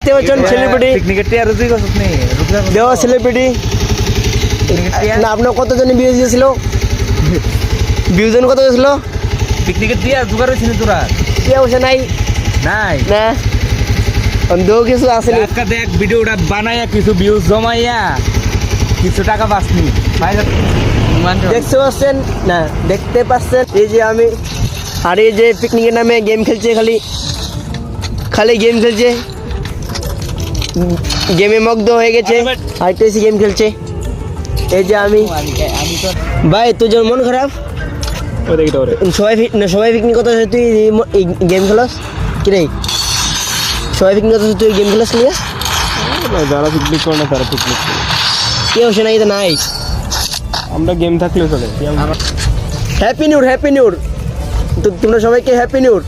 দেখতে পাচ্ছেন সেলিব্রিটি পিকনিকের টিয়া রুজি কত নেই দেওয়া সেলিব্রিটি না আপনার কতজনে ভিউজ দিয়েছিল ভিউজন কত হয়েছিল পিকনিকের টিয়া জোগাড় হয়েছিস তোরা কি অবশ্য নাই নাই না দেও কিছু আসেনি আজকে দেখ ভিডিওটা বানাইয়া কিছু ভিউজ জমাইয়া কিছু টাকা পাসনি দেখতে পাচ্ছেন না দেখতে পাচ্ছেন এই যে আমি আর এই যে পিকনিকের নামে গেম খেলছে খালি খালি গেম খেলছে গেমে মগ্ন হয়ে গেছে আর বেশি গেম খেলছে এই যে আমি তো ভাই তোর যেমন মন খারাপ সবাই পিকনিক কথা তুই গেম খেলাস কি রে সবাই পিকনিক কথা তুই গেম খেলাস নিয়ে যারা পিকনিক করে না তারা পিকনিক করে কেউ সে নাই তো নাই আমরা গেম থাকলেও চলে হ্যাপি নিউর তো তোমরা সবাইকে হ্যাপি নিউর